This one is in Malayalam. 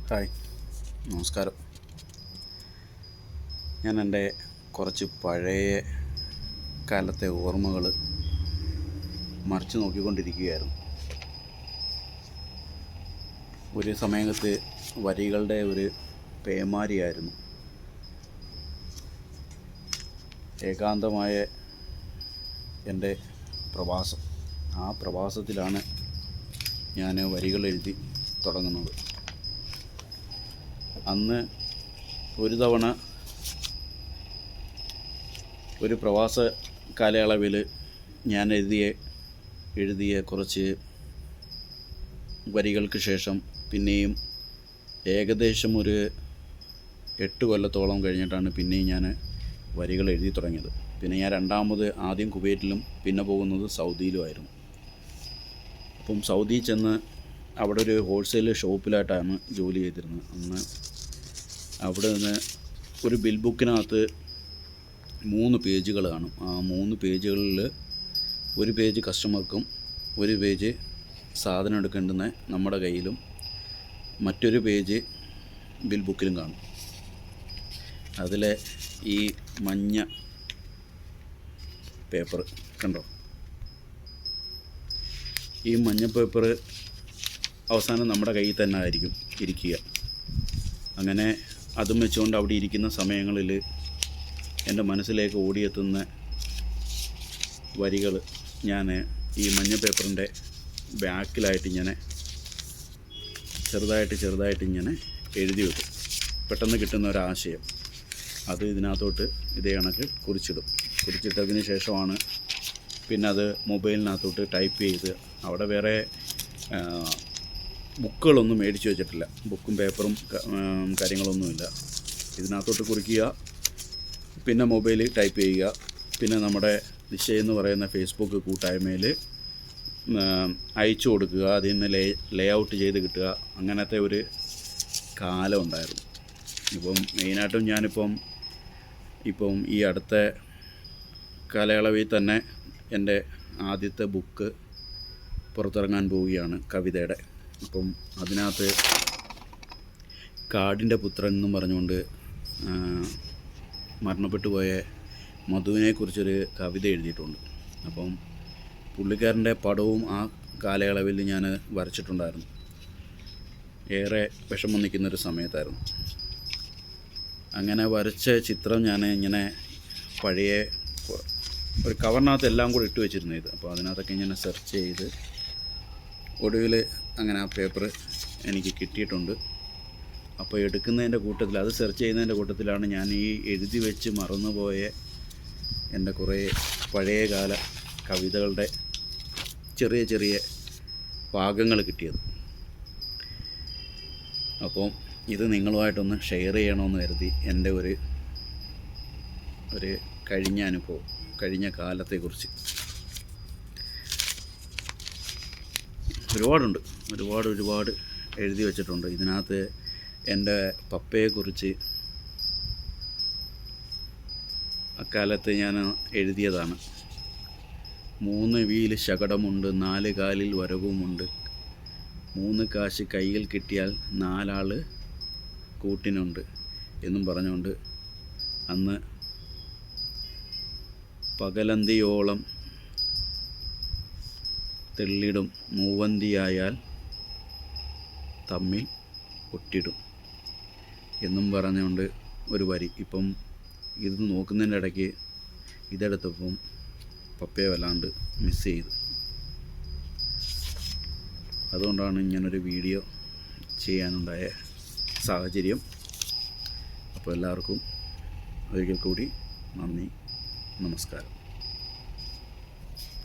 ഹായ്, നമസ്കാരം. ഞാൻ എൻ്റെ കുറച്ച് പഴയ കാലത്തെ ഓർമ്മകൾ മറിച്ച് നോക്കിക്കൊണ്ടിരിക്കുകയായിരുന്നു. ഒരു സമയത്ത് വരികളുടെ ഒരു പേമാരിയായിരുന്നു. ഏകാന്തമായ എൻ്റെ പ്രവാസം. ആ പ്രവാസത്തിലാണ് ഞാൻ വരികൾ എഴുതി തുടങ്ങുന്നത്. അന്ന് ഒരു തവണ ഒരു പ്രവാസ കാലയളവിൽ ഞാൻ എഴുതിയ കുറച്ച് വരികൾക്ക് ശേഷം പിന്നെയും ഏകദേശം ഒരു 8 കൊല്ലത്തോളം കഴിഞ്ഞിട്ടാണ് പിന്നെയും ഞാൻ വരികൾ എഴുതി തുടങ്ങിയത്. പിന്നെ ഞാൻ ആദ്യം കുവൈറ്റിലും പിന്നെ പോകുന്നത് സൗദിയിലുമായിരുന്നു. അപ്പം സൗദിയിൽ ചെന്ന് അവിടെ ഒരു ഹോൾസെയിൽ ഷോപ്പിലായിട്ടാണ് ജോലി ചെയ്തിരുന്നത്. അന്ന് അവിടെ നിന്ന് ഒരു ബിൽ ബുക്കിനകത്ത് 3 പേജുകൾ കാണും. ആ 3 പേജുകളിൽ ഒരു പേജ് കസ്റ്റമർക്കും, ഒരു പേജ് സാധനം എടുക്കേണ്ടുന്ന നമ്മുടെ കയ്യിലും, മറ്റൊരു പേജ് ബിൽ ബുക്കിലും കാണും. അതിലെ ഈ മഞ്ഞ പേപ്പർ കണ്ടോ? ഈ മഞ്ഞ പേപ്പർ അവസാനം നമ്മുടെ കയ്യിൽ തന്നെ ആയിരിക്കും ഇരിക്കുക. അങ്ങനെ അതും വെച്ചുകൊണ്ട് അവിടെ ഇരിക്കുന്ന സമയങ്ങളിൽ എൻ്റെ മനസ്സിലേക്ക് ഓടിയെത്തുന്ന വരികൾ ഞാൻ ഈ മഞ്ഞ പേപ്പറിൻ്റെ ബാക്കിലായിട്ട് ഇങ്ങനെ ചെറുതായിട്ട് ഇങ്ങനെ എഴുതി വെക്കും. പെട്ടെന്ന് കിട്ടുന്ന ഒരാശയം അത് ഇതിനകത്തോട്ട് ഇതേ കണക്ക് കുറിച്ചിട്ടതിന് ശേഷമാണ് പിന്നെ അത് മൊബൈലിനകത്തോട്ട് ടൈപ്പ് ചെയ്ത്, അവിടെ വേറെ ബുക്കുകളൊന്നും മേടിച്ച് വെച്ചിട്ടില്ല, ബുക്കും പേപ്പറും കാര്യങ്ങളൊന്നുമില്ല. ഇതിനകത്തോട്ട് കുറിക്കുക, പിന്നെ മൊബൈലിൽ ടൈപ്പ് ചെയ്യുക, പിന്നെ നമ്മുടെ ദിശയെന്ന് പറയുന്ന ഫേസ്ബുക്ക് കൂട്ടായ്മയിൽ അയച്ചു കൊടുക്കുക, അതിൽ നിന്ന് ലേ ഔട്ട് ചെയ്ത് കിട്ടുക. അങ്ങനത്തെ ഒരു കാലം ഉണ്ടായിരുന്നു. ഇപ്പം മെയിനായിട്ടും ഞാനിപ്പം ഈ അടുത്ത കാലയളവിൽ തന്നെ എൻ്റെ ആദ്യത്തെ ബുക്ക് പുറത്തിറങ്ങാൻ പോവുകയാണ്, കവിതയുടെ. അപ്പം അതിനകത്ത് കാടിൻ്റെ പുത്രൻ എന്നും പറഞ്ഞുകൊണ്ട് മരണപ്പെട്ടു പോയ മധുവിനെക്കുറിച്ചൊരു കവിത എഴുതിയിട്ടുണ്ട്. അപ്പം പുള്ളിക്കാരൻ്റെ പടവും ആ കാലയളവിൽ ഞാൻ വരച്ചിട്ടുണ്ടായിരുന്നു. ഏറെ വിഷമം നിൽക്കുന്നൊരു സമയത്തായിരുന്നു. അങ്ങനെ വരച്ച ചിത്രം ഞാൻ ഇങ്ങനെ പഴയ ഒരു കവറിനകത്ത് എല്ലാം കൂടി ഇട്ട് വെച്ചിരുന്നു ഇത്. അപ്പോൾ അതിനകത്തൊക്കെ ഇങ്ങനെ സെർച്ച് ചെയ്ത് ഒടുവിൽ അങ്ങനെ ആ പേപ്പർ എനിക്ക് കിട്ടിയിട്ടുണ്ട്. അപ്പോൾ എടുക്കുന്നതിൻ്റെ കൂട്ടത്തിൽ, അത് സെർച്ച് ചെയ്യുന്നതിൻ്റെ കൂട്ടത്തിലാണ് ഞാൻ ഈ എഴുതി വെച്ച് മറന്നുപോയ എൻ്റെ കുറേ പഴയകാല കവിതകളുടെ ചെറിയ ഭാഗങ്ങൾ കിട്ടിയത്. അപ്പം ഇത് നിങ്ങളുമായിട്ടൊന്ന് ഷെയർ ചെയ്യണമെന്ന് കരുതി. എൻ്റെ ഒരു കഴിഞ്ഞ അനുഭവം, കഴിഞ്ഞ കാലത്തെക്കുറിച്ച് ഒരുപാട് എഴുതി വച്ചിട്ടുണ്ട്. ഇതിനകത്ത് എൻ്റെ പപ്പയെക്കുറിച്ച് അക്കാലത്ത് ഞാൻ എഴുതിയതാണ്. 3 വീല് ശകടമുണ്ട്, 4 കാലിൽ വരവുമുണ്ട്, 3 കാശ് കയ്യിൽ കിട്ടിയാൽ 4 ആൾ കൂട്ടിനുണ്ട് എന്നും പറഞ്ഞുകൊണ്ട് അന്ന് പകലന്തിയോളം തെള്ളിടും, മൂവന്തിയായാൽ തമ്മിൽ ഒട്ടിടും എന്നും പറഞ്ഞുകൊണ്ട് ഒരു വരി. ഇപ്പം ഇത് നോക്കുന്നതിൻ്റെ ഇടയ്ക്ക് ഇതെടുത്തപ്പം പപ്പയെ വല്ലാണ്ട് മിസ് ചെയ്തു. അതുകൊണ്ടാണ് ഇങ്ങനൊരു വീഡിയോ ചെയ്യാനുണ്ടായ സാഹചര്യം. അപ്പോൾ എല്ലാവർക്കും ഒരിക്കൽ കൂടി നന്ദി, നമസ്കാരം.